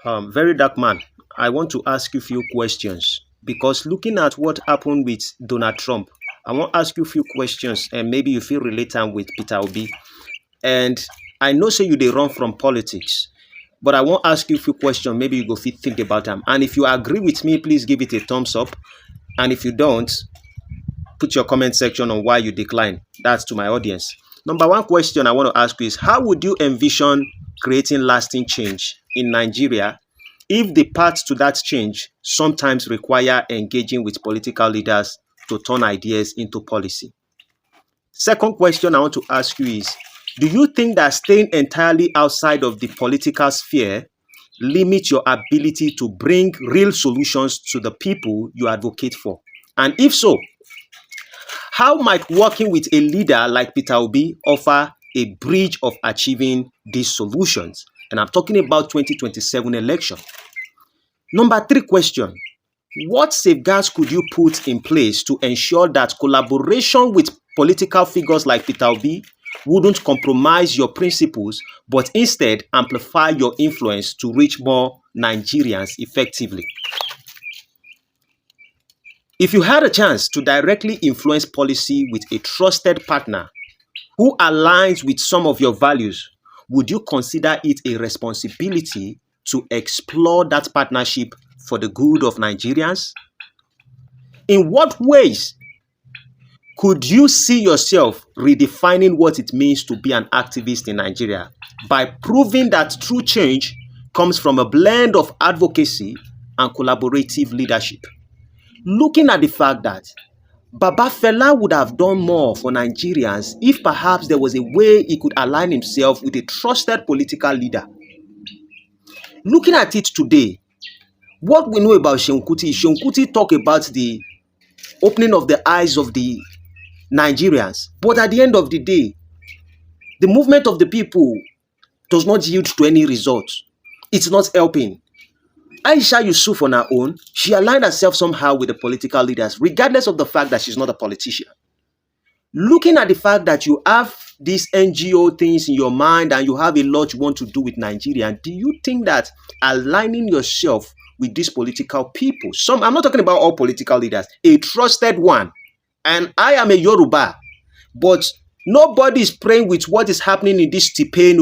Very dark man, I want to ask you a few questions because looking at what happened with Donald Trump, I want to ask you a few questions and maybe you feel related with Peter Obi. And I know say you they run from politics, but I want to ask you a few questions. Maybe you go fit think about them. And if you agree with me, please give it a thumbs up. And if you don't, put your comment section on why you decline. That's to my audience. Number one question I want to ask you is how would you envision creating lasting change in Nigeria if the path to that change sometimes require engaging with political leaders to turn ideas into policy? Second question I want to ask you is, do you think that staying entirely outside of the political sphere limits your ability to bring real solutions to the people you advocate for? And if so, how might working with a leader like Peter Obi offer a bridge of achieving these solutions? And I'm talking about 2027 election. Number three question, what safeguards could you put in place to ensure that collaboration with political figures like Peter Obi wouldn't compromise your principles, but instead amplify your influence to reach more Nigerians effectively? If you had a chance to directly influence policy with a trusted partner who aligns with some of your values, would you consider it a responsibility to explore that partnership for the good of Nigerians? In what ways could you see yourself redefining what it means to be an activist in Nigeria by proving that true change comes from a blend of advocacy and collaborative leadership? Looking at the fact that Baba Fela would have done more for Nigerians if perhaps there was a way he could align himself with a trusted political leader. Looking at it today, what we know about Seun Kuti talk about the opening of the eyes of the Nigerians. But at the end of the day, the movement of the people does not yield to any result. It's not helping. Aisha Yusuf on her own, she aligned herself somehow with the political leaders, regardless of the fact that she's not a politician. Looking at the fact that you have these NGO things in your mind and you have a lot you want to do with Nigeria, do you think that aligning yourself with these political people, I'm not talking about all political leaders, a trusted one, and I am a Yoruba, but nobody is praying with what is happening in this T-Pain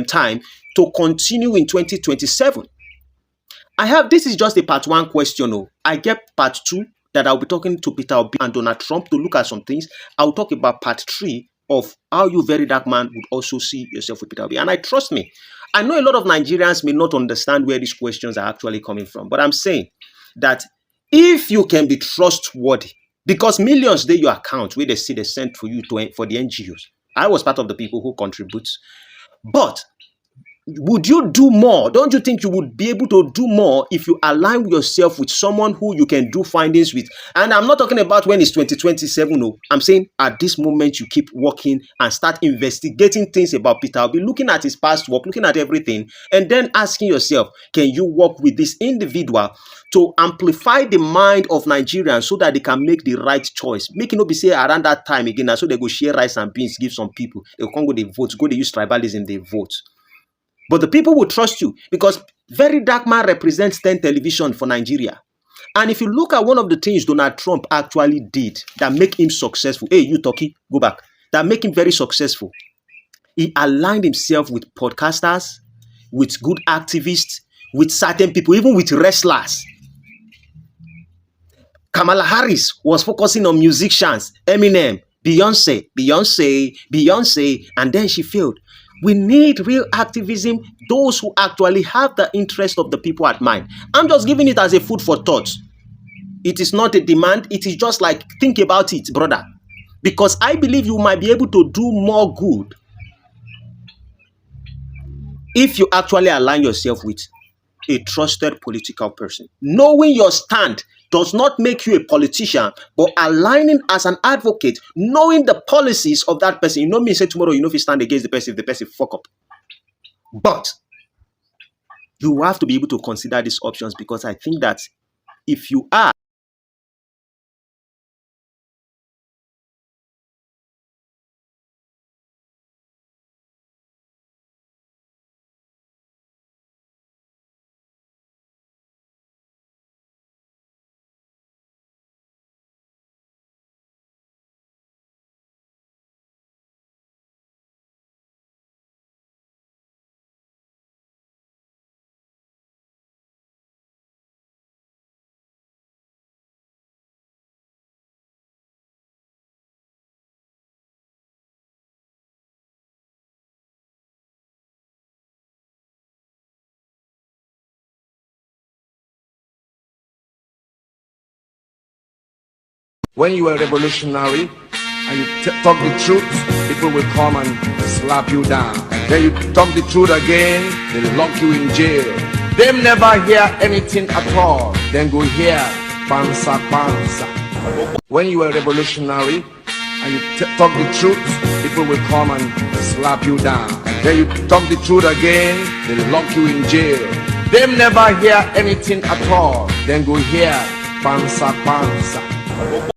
time to continue in 2027. This is just a part one question. Oh. I get part two that I'll be talking to Peter Obi and Donald Trump to look at some things. I'll talk about part three of how you, very dark man, would also see yourself with Peter Obi. And trust me, I know a lot of Nigerians may not understand where these questions are actually coming from, but I'm saying that if you can be trustworthy, because millions they your account where they see they sent for you for the NGOs. I was part of the people who contribute, but would you do more? Don't you think you would be able to do more if you align yourself with someone who you can do findings with? And I'm not talking about when it's 2027. No, I'm saying at this moment you keep working and start investigating things about Peter Obi, looking at his past work, looking at everything, and then asking yourself, can you work with this individual to amplify the mind of Nigerians so that they can make the right choice? Make it not be say around that time again, so they go share rice and beans, give some people. They can't go, they vote, they use tribalism, they vote. But the people will trust you because Very Dark Man represents 10 television for Nigeria. And if you look at one of the things Donald Trump actually did that make him successful, hey, you Turkey, go back, that make him very successful, he aligned himself with podcasters, with good activists, with certain people, even with wrestlers. Kamala Harris was focusing on musicians, Eminem, Beyonce, and then she failed. We need real activism, those who actually have the interest of the people at mind. I'm just giving it as a food for thought. It is not a demand. It is just like, think about it, brother. Because I believe you might be able to do more good if you actually align yourself with a trusted political person. Knowing your stand does not make you a politician, but aligning as an advocate, knowing the policies of that person. You know me say tomorrow, you know if you stand against the person, if the person fuck up. But you have to be able to consider these options because I think that if you are When you are revolutionary and you talk the truth, people will come and slap you down. Then you talk the truth again, they'll lock you in jail. They never hear anything at all. Then go hear pansa pansa. When you are revolutionary and you talk the truth, people will come and slap you down. Then you talk the truth again, they'll lock you in jail. They never hear anything at all. Then go hear pansa pansa.